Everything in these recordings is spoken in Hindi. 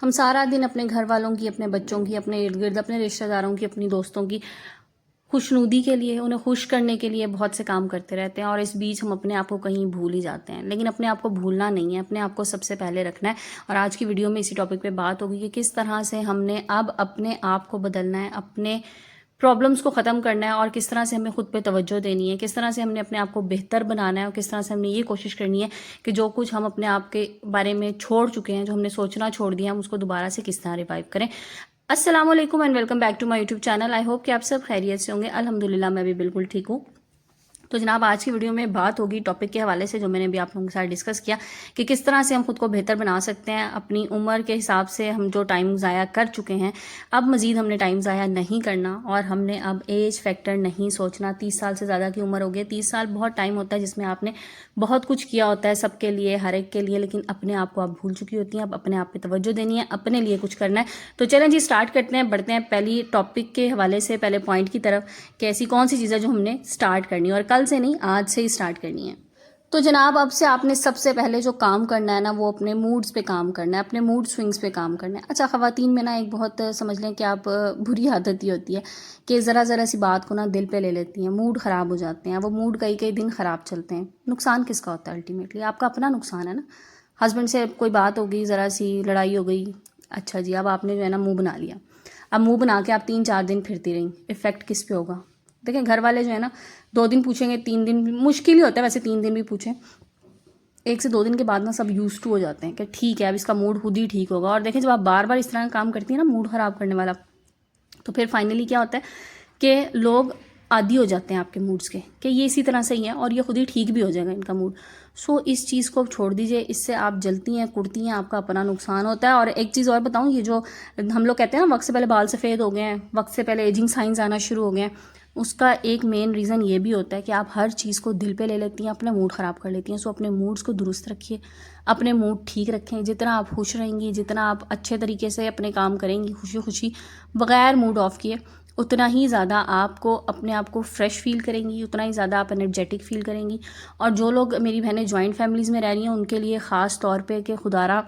हम सारा दिन अपने घर वालों की, अपने बच्चों की, अपने इर्द गिर्द, अपने रिश्तेदारों की, अपनी दोस्तों की खुशनुदी के लिए, उन्हें खुश करने के लिए बहुत से काम करते रहते हैं और इस बीच हम अपने आप को कहीं भूल ही जाते हैं। लेकिन अपने आप को भूलना नहीं है, अपने आप को सबसे पहले रखना है। और आज की वीडियो में इसी टॉपिक पे बात होगी कि किस तरह से हमने अब अपने आप को बदलना है, अपने प्रॉब्लम्स को ख़त्म करना है और किस तरह से हमें खुद पे तवज्जो देनी है, किस तरह से हमने अपने आप को बेहतर बनाना है और किस तरह से हमने ये कोशिश करनी है कि जो कुछ हम अपने आप के बारे में छोड़ चुके हैं, जो हमने सोचना छोड़ दिया, हम उसको दोबारा से किस तरह रिवाइव करें। अस्सलाम वालेकुम and welcome back to my YouTube channel. I hope कि आप सब खैरियत से होंगे। अल्हम्दुलिल्लाह मैं भी बिल्कुल ठीक हूँ। तो जनाब आज की वीडियो में बात होगी टॉपिक के हवाले से जो मैंने भी आप लोगों के साथ डिस्कस किया कि किस तरह से हम खुद को बेहतर बना सकते हैं। अपनी उम्र के हिसाब से हम जो टाइम ज़ाया कर चुके हैं, अब मज़ीद हमने टाइम ज़ाया नहीं करना और हमने अब एज फैक्टर नहीं सोचना। 30 साल से ज़्यादा की उम्र हो गई। 30 साल बहुत टाइम होता है जिसमें आपने बहुत कुछ किया होता है सबके लिए, हर एक के लिए, लेकिन अपने आप को आप भूल चुकी होती हैं। अब अपने आप पे तवज्जो देनी है, अपने लिए कुछ करना है। तो चलें जी स्टार्ट करते हैं, बढ़ते हैं पहली टॉपिक के हवाले से, पहले पॉइंट की तरफ कि ऐसी कौन सी चीज़ें जो हमने स्टार्ट करनी है और कल से नहीं आज से ही स्टार्ट करनी है। तो जनाब अब से आपने सबसे पहले जो काम करना है ना, वो अपने मूड्स पे काम करना है, अपने मूड स्विंग्स पे काम करना है। अच्छा, ख़वातीन में ना एक बहुत समझ लें कि आप बुरी आदत ही होती है कि ज़रा ज़रा सी बात को ना दिल पे ले लेती हैं, मूड ख़राब हो जाते हैं। वो मूड कई कई दिन ख़राब चलते हैं। नुकसान किसका होता है? अल्टीमेटली आपका अपना नुकसान है ना। हस्बैंड से कोई बात हो गई, ज़रा सी लड़ाई हो गई, अच्छा जी, अब आपने जो है ना मुँह बना लिया। अब मुँह बना के आप 3-4 दिन फिरती रहीं, इफ़ेक्ट किस पे होगा? देखें, घर वाले जो है ना 2 दिन पूछेंगे, 3 दिन मुश्किल ही होता है वैसे, 3 दिन भी पूछें, 1 से 2 दिन के बाद ना सब यूज्ड टू हो जाते हैं कि ठीक है अब इसका मूड खुद ही ठीक होगा। और देखें जब आप बार बार इस तरह का काम करती हैं ना, मूड ख़राब करने वाला, तो फिर फाइनली क्या होता है कि लोग आदी हो जाते हैं आपके मूड्स के कि ये इसी तरह से ही है और ये खुद ही ठीक भी हो जाएगा इनका मूड। सो इस चीज़ को छोड़ दीजिए, इससे आप जलती हैं, कुड़ती हैं, आपका अपना नुकसान होता है। और एक चीज़ और बताऊँ, ये जो हम लोग कहते हैं ना वक्त से पहले बाल सफ़ेद हो गए हैं, वक्त से पहले एजिंग साइंस आना शुरू हो गए हैं, उसका एक मेन रीज़न ये भी होता है कि आप हर चीज़ को दिल पे ले लेती हैं, अपना मूड ख़राब कर लेती हैं। सो अपने मूड्स को दुरुस्त रखिए, अपने मूड ठीक रखें। जितना आप खुश रहेंगी, जितना आप अच्छे तरीके से अपने काम करेंगी खुशी खुशी बग़ैर मूड ऑफ किए, उतना ही ज़्यादा आपको अपने आप को फ्रेश फील करेंगी, उतना ही ज़्यादा आप एनर्जेटिक फील करेंगी। और जो लोग, मेरी बहनें जॉइंट फैमिलीज़ में रह रही हैं, उनके लिए ख़ास तौर पे कि खुदारा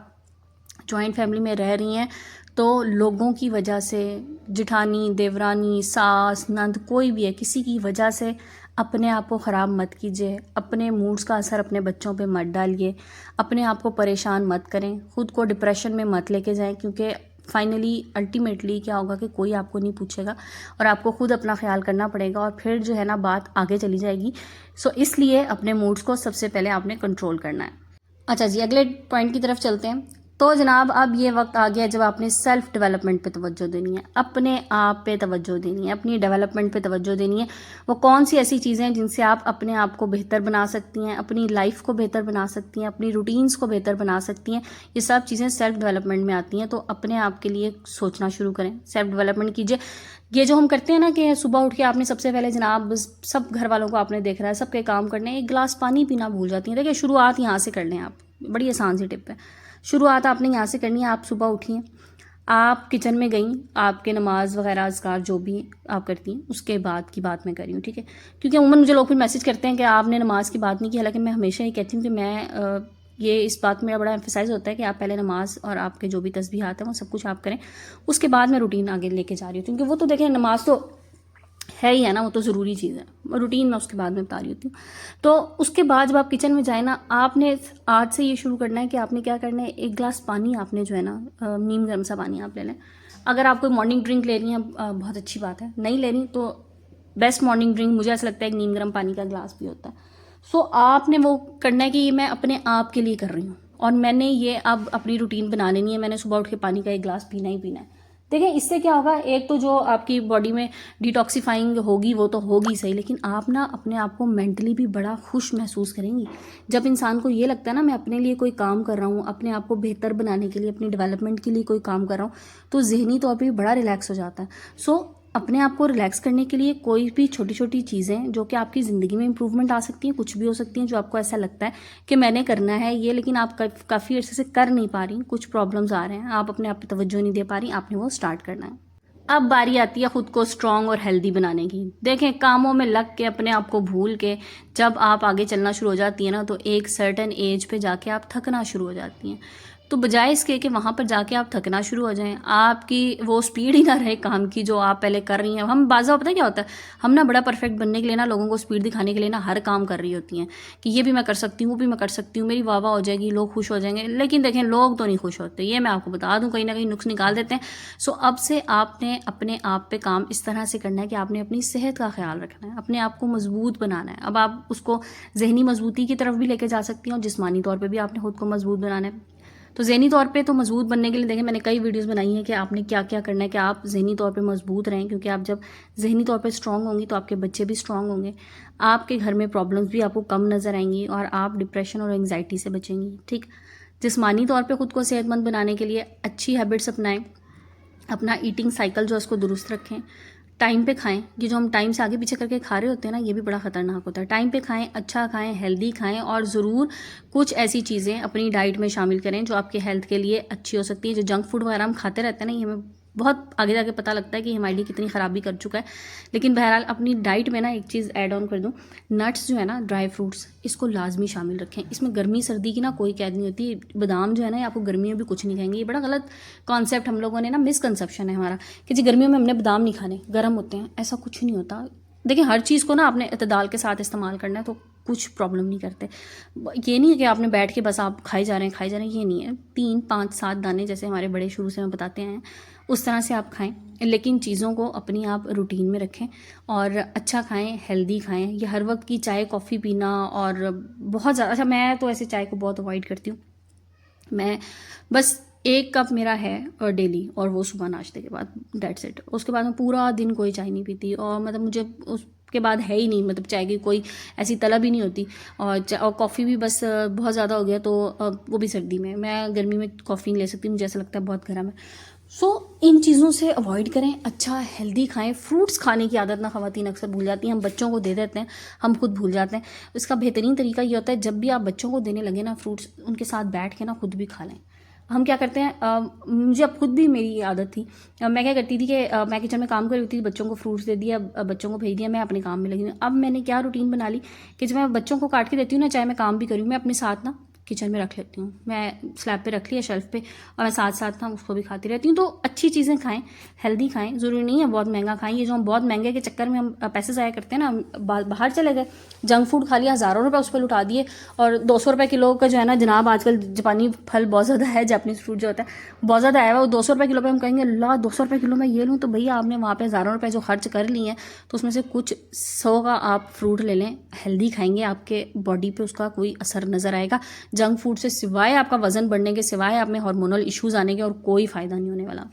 जॉइंट फैमिली में रह रही हैं तो लोगों की वजह से, जिठानी, देवरानी, सास, नंद, कोई भी है, किसी की वजह से अपने आप को ख़राब मत कीजिए। अपने मूड्स का असर अपने बच्चों पे मत डालिए, अपने आप को परेशान मत करें, ख़ुद को डिप्रेशन में मत लेके जाएं, क्योंकि फाइनली अल्टीमेटली क्या होगा कि कोई आपको नहीं पूछेगा और आपको खुद अपना ख्याल करना पड़ेगा और फिर जो है ना बात आगे चली जाएगी। सो इसलिए अपने मूड्स को सबसे पहले आपने कंट्रोल करना है। अच्छा जी, अगले पॉइंट की तरफ चलते हैं। तो जनाब अब ये वक्त आ गया जब आपने सेल्फ डेवलपमेंट पे तवज्जो देनी है, अपने आप पे तवज्जो देनी है, अपनी डेवलपमेंट पे तवज्जो देनी है। वो कौन सी ऐसी चीज़ें हैं जिनसे आप अपने आप को बेहतर बना सकती हैं, अपनी लाइफ को बेहतर बना सकती हैं, अपनी रूटीन्स को बेहतर बना सकती हैं। ये सब चीज़ें सेल्फ डेवलपमेंट में आती हैं। तो अपने आप के लिए सोचना शुरू करें, सेल्फ डेवलपमेंट कीजिए। ये जो हम करते हैं ना कि सुबह उठ के आपने सबसे पहले जनाब सब घर वालों को आपने देख रहा है, सबके काम करने, एक गिलास पानी पीना भूल जाती हैं। देखिए शुरुआत यहाँ से कर लें आप, बड़ी आसान सी टिप है। शुरुआत आपने यहाँ से करनी है। आप सुबह उठिए, आप किचन में गई, आपके नमाज वगैरह अज़कार जो भी आप करती हैं उसके बाद की बात मैं कर रही हूँ, ठीक है। क्योंकि अमूमन मुझे लोग फिर मैसेज करते हैं कि आपने नमाज की बात नहीं की, हालांकि मैं हमेशा ही कहती हूँ कि मैं ये इस बात मेरा बड़ा एम्फेसाइज़ होता है कि आप पहले नमाज और आपके जो भी तस्बीहात हैं वो सब कुछ आप करें, उसके बाद मैं रूटीन आगे लेके जा रही हूँ। क्योंकि वो तो देखें नमाज तो है ही है ना, वो तो ज़रूरी चीज़ है, रूटीन मैं उसके बाद में बता रही होती हूँ। तो उसके बाद जब आप किचन में जाए ना, आपने आज से ये शुरू करना है कि आपने क्या करना है, 1 गिलास पानी आपने जो है ना, नीम गर्म सा पानी आप ले लें। अगर आप कोई मॉर्निंग ड्रिंक ले रही हैं बहुत अच्छी बात है, नहीं ले रही तो बेस्ट मॉर्निंग ड्रिंक मुझे ऐसा लगता है एक नीम गर्म पानी का गिलास भी होता है। सो आपने वो करना है कि ये मैं अपने आप के लिए कर रही हूँ और मैंने ये अब अपनी रूटीन बना लेनी है, मैंने सुबह उठ के पानी का 1 गिलास पीना ही पीना है। देखिए इससे क्या होगा, एक तो जो आपकी बॉडी में डिटॉक्सिफाइंग होगी वो तो होगी सही, लेकिन आप ना अपने आप को मेंटली भी बड़ा खुश महसूस करेंगी। जब इंसान को ये लगता है ना मैं अपने लिए कोई काम कर रहा हूँ, अपने आप को बेहतर बनाने के लिए, अपनी डेवलपमेंट के लिए कोई काम कर रहा हूँ, तो जहनी तौर पर भी बड़ा रिलैक्स हो जाता है। सो अपने आप को रिलैक्स करने के लिए कोई भी छोटी छोटी चीज़ें जो कि आपकी ज़िंदगी में इंप्रूवमेंट आ सकती हैं, कुछ भी हो सकती हैं, जो आपको ऐसा लगता है कि मैंने करना है ये, लेकिन आप काफ़ी अर्से से कर नहीं पा रही, कुछ प्रॉब्लम्स आ रहे हैं, आप अपने आप पे तवज्जो नहीं दे पा रही, आपने वो स्टार्ट करना है। अब बारी आती है खुद को स्ट्रॉन्ग और हेल्दी बनाने की। देखें कामों में लग के अपने आप को भूल के जब आप आगे चलना शुरू हो जाती है ना, तो एक सर्टेन एज पे जाके आप थकना शुरू हो जाती हैं। तो बजाय इसके कि वहाँ पर जाके आप थकना शुरू हो जाएं, आपकी वो स्पीड ही ना रहे काम की जो आप पहले कर रही हैं। हम बाज़ा पता है क्या होता है, हम ना बड़ा परफेक्ट बनने के लिए ना लोगों को स्पीड दिखाने के लिए ना हर काम कर रही होती हैं कि ये भी मैं कर सकती हूँ, वो भी मैं कर सकती हूँ, मेरी वाह वाह हो जाएगी, लोग खुश हो जाएंगे। लेकिन देखें, लोग तो नहीं खुश होते, ये मैं आपको बता दूँ, कहीं ना कहीं नुक्स निकाल देते हैं। सो अब से आपने अपने आप पे काम इस तरह से करना है कि आपने अपनी सेहत का ख्याल रखना है, अपने आप को मजबूत बनाना है। अब आप उसको जहनी मजबूती की तरफ भी लेके जा सकती हैं और जिस्मानी तौर पे भी आपने खुद को मजबूत बनाना है। तो ज़हनी तौर पे तो मजबूत बनने के लिए देखें, मैंने कई वीडियोस बनाई हैं कि आपने क्या क्या करना है कि आप ज़हनी तौर पे मजबूत रहें, क्योंकि आप जब ज़हनी तौर पे स्ट्रांग होंगी तो आपके बच्चे भी स्ट्रांग होंगे, आपके घर में प्रॉब्लम्स भी आपको कम नज़र आएंगी और आप डिप्रेशन और एंग्जाइटी से बचेंगी। ठीक, जिस्मानी तौर पर ख़ुद को सेहतमंद बनाने के लिए अच्छी हैबिट्स अपनाएं, अपना ईटिंग साइकिल जो है उसको दुरुस्त रखें, टाइम पे खाएं। ये जो हम टाइम से आगे पीछे करके खा रहे होते हैं ना, ये भी बड़ा ख़तरनाक होता है। टाइम पे खाएं, अच्छा खाएं, हेल्दी खाएं और ज़रूर कुछ ऐसी चीज़ें अपनी डाइट में शामिल करें जो आपके हेल्थ के लिए अच्छी हो सकती है। जो जंक फूड वगैरह हम खाते रहते हैं ना, ये हमें बहुत आगे जाके पता लगता है कि हमारे लिए कितनी ख़राबी कर चुका है। लेकिन बहरहाल अपनी डाइट में ना एक चीज़ ऐड ऑन कर दूँ, नट्स जो है ना, ड्राई फ्रूट्स, इसको लाजमी शामिल रखें। इसमें गर्मी सर्दी की ना कोई कैद नहीं होती। बादाम जो है ना, आपको गर्मियों में भी कुछ नहीं खाएंगे। ये बड़ा गलत कॉन्सेप्ट हम लोगों ने ना, मिसकंसेप्शन है हमारा कि जी गर्मियों में हमने बादाम नहीं खाने, गर्म होते हैं। ऐसा कुछ नहीं होता। देखिए, हर चीज़ को ना आपने इत्तेदाल के साथ इस्तेमाल करना है तो कुछ प्रॉब्लम नहीं करते। ये नहीं है कि आपने बैठ के बस आप खाई जा रहे हैं, ये नहीं है। 3, 5, 7 दाने जैसे हमारे बड़े शुरू से हमें बताते हैं, उस तरह से आप खाएं, लेकिन चीज़ों को अपनी आप रूटीन में रखें और अच्छा खाएं, हेल्दी खाएं। ये हर वक्त की चाय कॉफ़ी पीना और बहुत ज़्यादा, अच्छा मैं तो ऐसे चाय को बहुत अवॉइड करती हूँ। मैं बस 1 कप मेरा है और डेली, और वो सुबह नाश्ते के बाद, दैट्स इट। उसके बाद मैं पूरा दिन कोई चाय नहीं पीती और मतलब मुझे उसके बाद है ही नहीं, मतलब चाय की कोई ऐसी तलब ही नहीं होती। और कॉफ़ी भी बस बहुत ज़्यादा हो गया तो वो भी सर्दी में, मैं गर्मी में कॉफ़ी नहीं ले सकती, मुझे ऐसा लगता है बहुत गर्म है। सो इन चीज़ों से अवॉइड करें, अच्छा हेल्दी खाएं। फ्रूट्स खाने की आदत ना ख़वातीन अक्सर भूल जाती हैं, हम बच्चों को दे देते हैं, हम खुद भूल जाते हैं। इसका बेहतरीन तरीका ये होता है, जब भी आप बच्चों को देने लगे ना फ्रूट्स, उनके साथ बैठ के ना खुद भी खा लें। हम क्या करते हैं, मुझे अब खुद भी मेरी ये आदत थी, मैं क्या करती थी कि मैं किचन में काम कर रही थी, बच्चों को फ्रूट्स दे दिया, बच्चों को भेज दिया, मैं अपने काम में लगी हूँ। अब मैंने क्या रूटीन बना ली कि जब मैं बच्चों को काट के देती हूँ ना, चाहे मैं काम भी करूँ, मैं अपने साथ ना किचन में रख लेती हूँ। मैं स्लैब पे रख लिया शेल्फ पे और मैं साथ साथ ना उसको भी खाती रहती हूँ। तो अच्छी चीज़ें खाएं, हेल्दी खाएं, ज़रूरी नहीं है बहुत महंगा खाएं। ये जो हम बहुत महंगे के चक्कर में हम पैसे ज़ाया करते हैं ना, बाहर चले गए, जंक फूड खा लिया, हज़ारों रुपये उस पर लुटा दिए, और 200 रुपये किलो का जो है ना जनाब, आजकल जापानी फल बहुत ज़्यादा है, जापानीज़ फ्रूट जो होता है बहुत ज़्यादा आया हुआ, वो 200 रुपये किलो पे हम कहेंगे ला 200 रुपये किलो मैं ये लूँ, तो भैया आपने वहाँ पे हज़ारों रुपये जो खर्च कर लिए हैं, तो उसमें से कुछ 100 का आप फ्रूट ले लें, हेल्दी खाएंगे, आपके बॉडी पे उसका कोई असर नज़र आएगा। जंक फूड से सिवाय आपका वजन बढ़ने के, सिवाय आप में हार्मोनल इश्यूज़ आने के और कोई फ़ायदा नहीं होने वाला।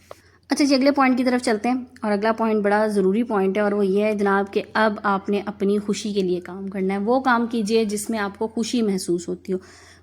अच्छा जी, अगले पॉइंट की तरफ चलते हैं, और अगला पॉइंट बड़ा ज़रूरी पॉइंट है, और वो ये है जनाब कि अब आपने अपनी खुशी के लिए काम करना है। वो काम कीजिए जिसमें आपको खुशी महसूस होती हो।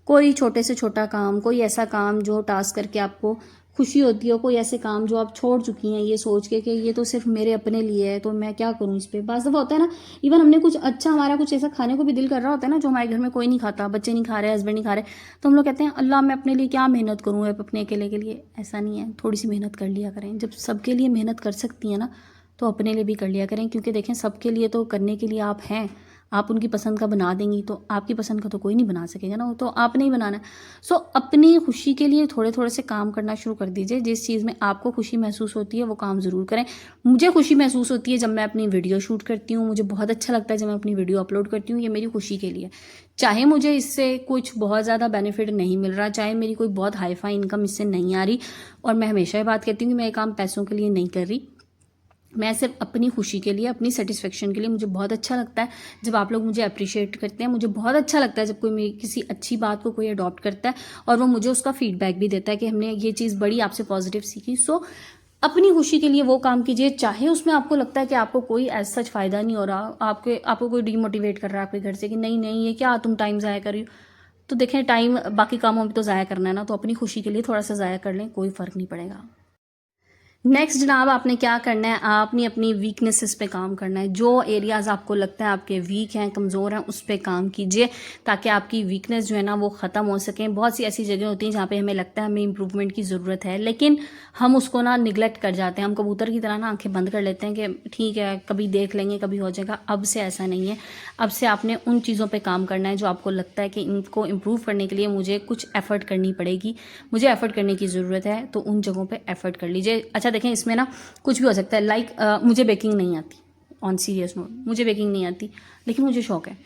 कोई छोटे से छोटा काम, कोई ऐसा काम जो टास्क करके आपको खुशी होती हो, कोई ऐसे काम जो आप छोड़ चुकी हैं ये सोच के कि ये तो सिर्फ मेरे अपने लिए है, तो मैं क्या करूँ इस पर। बाज़ दफ़ा होता है ना, इवन हमने कुछ अच्छा, हमारा कुछ ऐसा खाने को भी दिल कर रहा होता है ना जो हमारे घर में कोई नहीं खाता, बच्चे नहीं खा रहे, हस्बैंड नहीं खा रहे, तो हम लोग कहते हैं अल्लाह मैं अपने लिए क्या मेहनत करूँ अपने अकेले के लिए। ऐसा नहीं है, थोड़ी सी मेहनत कर लिया करें। जब सबके लिए मेहनत कर सकती हैं ना, तो अपने लिए भी कर लिया करें, क्योंकि देखें सबके लिए तो करने के लिए आप हैं। आप उनकी पसंद का बना देंगी तो आपकी पसंद का तो कोई नहीं बना सकेगा ना, वो तो आपने ही बनाना है। सो अपनी खुशी के लिए थोड़े थोड़े से काम करना शुरू कर दीजिए। जिस चीज़ में आपको खुशी महसूस होती है वो काम ज़रूर करें। मुझे खुशी महसूस होती है जब मैं अपनी वीडियो शूट करती हूँ, मुझे बहुत अच्छा लगता है जब मैं अपनी वीडियो अपलोड करती हूँ, ये मेरी खुशी के लिए। चाहे मुझे इससे कुछ बहुत ज़्यादा बेनिफिट नहीं मिल रहा, चाहे मेरी कोई बहुत हाई फाई इनकम इससे नहीं आ रही, और मैं हमेशा ये बात कहती हूँ कि मैं ये काम पैसों के लिए नहीं कर रही, मैं सिर्फ अपनी खुशी के लिए, अपनी सेटिस्फेक्शन के लिए। मुझे बहुत अच्छा लगता है जब आप लोग मुझे अप्रिशिएट करते हैं, मुझे बहुत अच्छा लगता है जब कोई मेरी किसी अच्छी बात को कोई अडॉप्ट करता है और वो मुझे उसका फीडबैक भी देता है कि हमने ये चीज़ बड़ी आपसे पॉजिटिव सीखी। सो अपनी खुशी के लिए वो काम कीजिए, चाहे उसमें आपको लगता है कि आपको कोई एज सच फ़ायदा नहीं हो रहा, आपको कोई डीमोटिवेट कर रहा है आपके घर से कि नहीं नहीं ये क्या तुम टाइम ज़ाया कर रही हो। तो देखें, टाइम बाकी कामों में तो ज़ाया करना है ना, तो अपनी खुशी के लिए थोड़ा सा ज़ाया कर लें, कोई फ़र्क नहीं पड़ेगा। नेक्स्ट जनाब आपने क्या करना है, आपने अपनी वीकनेसेस पे काम करना है। जो एरियाज़ आपको लगता है आपके वीक हैं, कमज़ोर हैं, उस पे काम कीजिए ताकि आपकी वीकनेस जो है ना वो ख़त्म हो सकें। बहुत सी ऐसी जगह होती हैं जहाँ पे हमें लगता है हमें इंप्रूवमेंट की ज़रूरत है, लेकिन हम उसको ना निगलेक्ट कर जाते हैं। हम कबूतर की तरह ना आंखें बंद कर लेते हैं कि ठीक है कभी देख लेंगे, कभी हो जाएगा। अब से ऐसा नहीं है। अब से आपने उन चीज़ों पर काम करना है जो आपको लगता है कि इनको इम्प्रूव करने के लिए मुझे कुछ एफ़र्ट करनी पड़ेगी, मुझे एफ़र्ट करने की ज़रूरत है, तो उन जगहों पर एफ़र्ट कर लीजिए। अच्छा देखें, इसमें ना कुछ भी हो सकता है। लाइक मुझे बेकिंग नहीं आती, ऑन सीरियस नोट मुझे बेकिंग नहीं आती, लेकिन मुझे शौक है।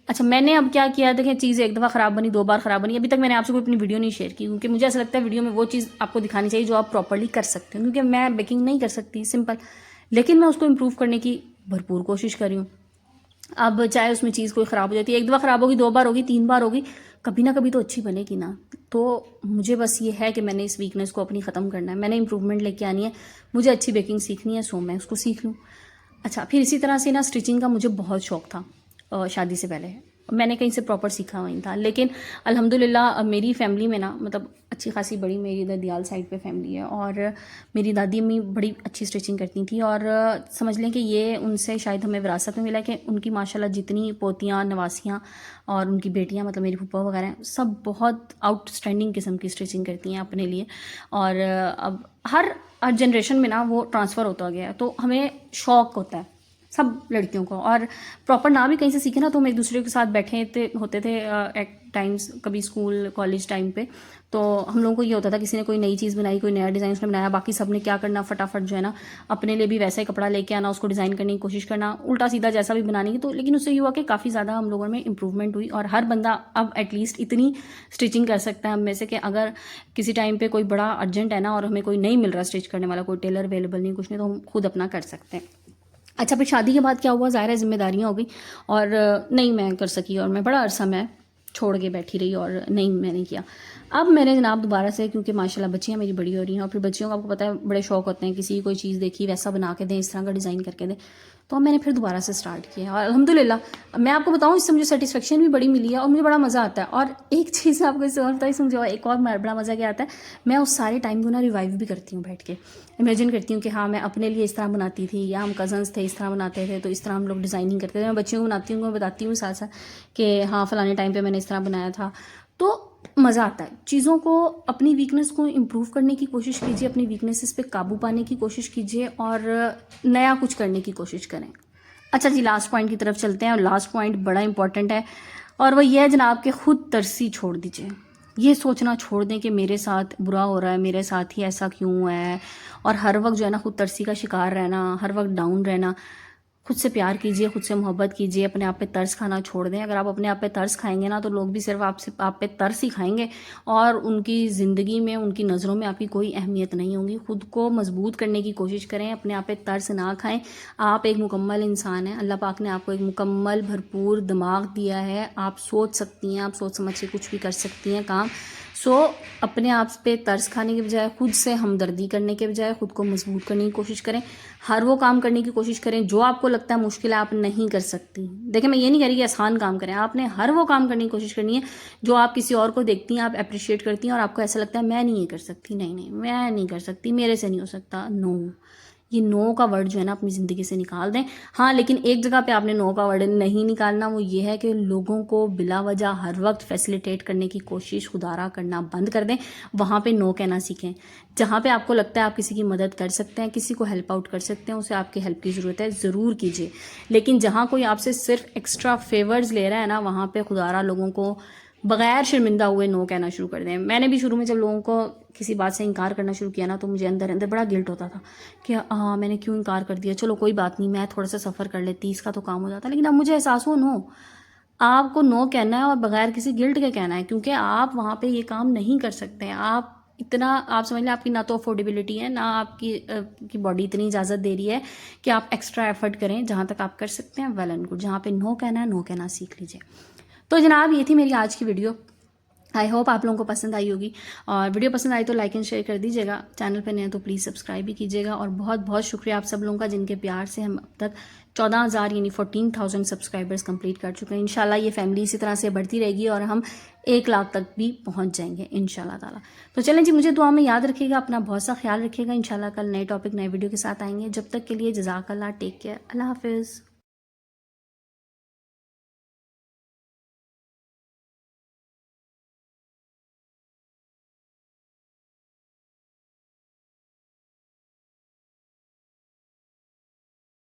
अच्छा मैंने अब क्या किया, देखें चीज़ एक दफ़ा ख़राब बनी, 2 बार ख़राब बनी, अभी तक मैंने आपसे कोई अपनी वीडियो नहीं शेयर की, क्योंकि मुझे ऐसा लगता है वीडियो में वो चीज़ आपको दिखानी चाहिए जो आप प्रॉपर्ली कर सकते हो, क्योंकि मैं बेकिंग नहीं कर सकती सिंपल, लेकिन मैं उसको इम्प्रूव करने की भरपूर कोशिश कर रही हूँ। अब चाहे उसमें चीज़ कोई ख़राब हो जाती है, 1 दफ़ा ख़राब होगी, 2 बार होगी, 3 बार होगी, कभी ना कभी तो अच्छी बनेगी ना। तो मुझे बस ये है कि मैंने इस वीकनेस को अपनी ख़त्म करना है, मैंने इंप्रूवमेंट लेके आनी है, मुझे अच्छी बेकिंग सीखनी है, सो मैं उसको सीख लूँ। अच्छा फिर इसी तरह से ना स्टिचिंग का मुझे बहुत शौक था शादी से पहले, मैंने कहीं से प्रॉपर सीखा हुआ नहीं था, लेकिन अल्हम्दुलिल्लाह मेरी फैमिली में ना मतलब अच्छी खासी बड़ी मेरी इधर दियाल साइड पे फैमिली है, और मेरी दादी अम्मी बड़ी अच्छी स्टिचिंग करती थी, और समझ लें कि ये उनसे शायद हमें विरासत में मिला कि उनकी माशाल्लाह जितनी पोतियाँ नवासियाँ और उनकी बेटियाँ मतलब मेरी फूफा वगैरह हैं, सब बहुत आउटस्टैंडिंग किस्म की स्टिचिंग करती हैं अपने लिए। और अब हर जनरेशन में ना वो ट्रांसफ़र होता गया है, तो हमें शौक़ होता है सब लड़कियों को, और प्रॉपर ना भी कहीं से सीखे ना तो हम एक दूसरे के साथ बैठे होते थे एट टाइम्स, कभी स्कूल कॉलेज टाइम पे, तो हम लोगों को ये होता था किसी ने कोई नई चीज़ बनाई, कोई नया डिज़ाइन उसने बनाया, बाकी सब ने क्या करना फटाफट जो है ना अपने लिए भी वैसा ही कपड़ा लेके आना, उसको डिज़ाइन करने की कोशिश करना, उल्टा सीधा जैसा भी बनाने की। तो लेकिन उससे ये हुआ कि काफ़ी ज़्यादा हम लोगों में इंप्रूवमेंट हुई, और हर बंदा अब एटलीस्ट इतनी स्टिचिंग कर सकता है हम में से कि अगर किसी टाइम पे कोई बड़ा अर्जेंट है ना और हमें कोई नहीं मिल रहा स्टिच करने वाला, कोई टेलर अवेलेबल नहीं, कुछ नहीं, तो हम खुद अपना कर सकते हैं। अच्छा फिर शादी के बाद क्या हुआ, ज़ाहिर है जिम्मेदारियाँ हो गई, और नहीं मैं कर सकी, और मैं बड़ा अरसा मैं छोड़ के बैठी रही और नहीं मैंने किया। अब मैंने जनाब दोबारा से, क्योंकि माशाल्लाह बच्चियाँ मेरी बड़ी हो रही हैं, और फिर बच्चियों को आपको पता है बड़े शौक होते हैं, किसी की कोई चीज़ देखी वैसा बना के दें, इस तरह का डिज़ाइन करके दें, तो मैंने फिर दोबारा से स्टार्ट किया, और अल्हम्दुलिल्लाह मैं आपको बताऊँ इससे मुझे सेटिस्फेक्शन भी बड़ी मिली है, और मुझे बड़ा मज़ा आता है। और एक चीज़ आपको इससे और बताइए, मुझे एक और बड़ा मज़ा क्या आता है, मैं उस सारे टाइम को ना रिवाइव भी करती हूँ बैठ के, इमेजिन करती हूँ कि हाँ मैं अपने लिए इस तरह बनाती थी, या हम कज़न्स थे इस तरह बनाते थे, तो इस तरह हम लोग डिज़ाइनिंग करते थे। मैं बच्चियों को बनाती हूँ, मैं बताती हूँ साथ साथ कि हाँ फ़लाने टाइम पे मैंने इस तरह बनाया था, तो मज़ा आता है। चीज़ों को, अपनी वीकनेस को इम्प्रूव करने की कोशिश कीजिए, अपनी वीकनेसेस पे काबू पाने की कोशिश कीजिए, और नया कुछ करने की कोशिश करें। अच्छा जी लास्ट पॉइंट की तरफ चलते हैं, और लास्ट पॉइंट बड़ा इंपॉर्टेंट है, और वह यह है जनाब कि खुद तरसी छोड़ दीजिए। ये सोचना छोड़ दें कि मेरे साथ बुरा हो रहा है, मेरे साथ ही ऐसा क्यों है, और हर वक्त जो है ना खुद तरसी का शिकार रहना, हर वक्त डाउन रहना। खुद से प्यार कीजिए, खुद से मोहब्बत कीजिए, अपने आप पे तरस खाना छोड़ दें। अगर आप अपने आप पे तरस खाएंगे ना तो लोग भी सिर्फ आप पे तरस ही खाएंगे, और उनकी ज़िंदगी में, उनकी नज़रों में आपकी कोई अहमियत नहीं होगी। खुद को मजबूत करने की कोशिश करें, अपने आप पे तरस ना खाएं। आप एक मुकम्मल इंसान हैं, अल्लाह पाक ने आपको एक मुकम्मल भरपूर दिमाग दिया है, आप सोच सकती हैं, आप सोच समझ के कुछ भी कर सकती हैं काम। सो अपने आप पे तरस खाने के बजाय, खुद से हमदर्दी करने के बजाय खुद को मजबूत करने की कोशिश करें। हर वो काम करने की कोशिश करें जो आपको लगता है मुश्किल है, आप नहीं कर सकती। देखिए मैं ये नहीं कह रही कि आसान काम करें, आपने हर वो काम करने की कोशिश करनी है जो आप किसी और को देखती हैं, आप अप्रिशिएट करती हैं, और आपको ऐसा लगता है मैं नहीं ये कर सकती, नहीं नहीं मैं नहीं कर सकती, मेरे से नहीं हो सकता। नो, ये नो का वर्ड जो है ना अपनी ज़िंदगी से निकाल दें। हाँ लेकिन एक जगह पे आपने नो का वर्ड नहीं निकालना, वो ये है कि लोगों को बिला वजह हर वक्त फैसिलिटेट करने की कोशिश खुदारा करना बंद कर दें। वहाँ पे नो कहना सीखें। जहाँ पे आपको लगता है आप किसी की मदद कर सकते हैं, किसी को हेल्प आउट कर सकते हैं, उसे आपकी हेल्प की ज़रूरत है, ज़रूर कीजिए। लेकिन जहाँ कोई आपसे सिर्फ एक्स्ट्रा फेवर्स ले रहा है ना, वहाँ पे खुदारा लोगों को बगैर शर्मिंदा हुए नो कहना शुरू कर दें। मैंने भी शुरू में जब लोगों को किसी बात से इनकार करना शुरू किया ना, तो मुझे अंदर अंदर बड़ा गिल्ट होता था कि हाँ मैंने क्यों इनकार कर दिया, चलो कोई बात नहीं, मैं थोड़ा सा सफ़र कर लेती, इसका तो काम हो जाता। लेकिन अब मुझे एहसास हो, नो, आपको नो कहना है, और बगैर किसी गिल्ट के कहना है, क्योंकि आप वहाँ पे ये काम नहीं कर सकते हैं। आप इतना, आप समझ लें आपकी ना तो अफोर्डेबिलिटी है, ना आपकी बॉडी इतनी इजाज़त दे रही है कि आप एक्स्ट्रा एफर्ट करें। जहाँ तक आप कर सकते हैं वेल एंड गुड, जहाँ पे नो कहना है नो कहना सीख लीजिए। तो जनाब ये थी मेरी आज की वीडियो। आई होप आप लोगों को पसंद आई होगी, और वीडियो पसंद आई तो लाइक एंड शेयर कर दीजिएगा। चैनल पे नए हैं तो प्लीज़ सब्सक्राइब भी कीजिएगा। और बहुत बहुत शुक्रिया आप सब लोगों का, जिनके प्यार से हम अब तक 14,000 यानी 14,000 सब्सक्राइबर्स कंप्लीट कर चुके हैं। इंशाल्लाह ये फैमिली इसी तरह से बढ़ती रहेगी और हम 1 लाख तक भी पहुंच जाएंगे इंशाल्लाह ताला। तो चलें जी, मुझे दुआ में याद रखिएगा, अपना बहुत सा ख्याल रखिएगा। इंशाल्लाह कल नए टॉपिक नए वीडियो के साथ आएंगे। जब तक के लिए जज़ाकल्लाह, टेक केयर, अल्लाह हाफिज़।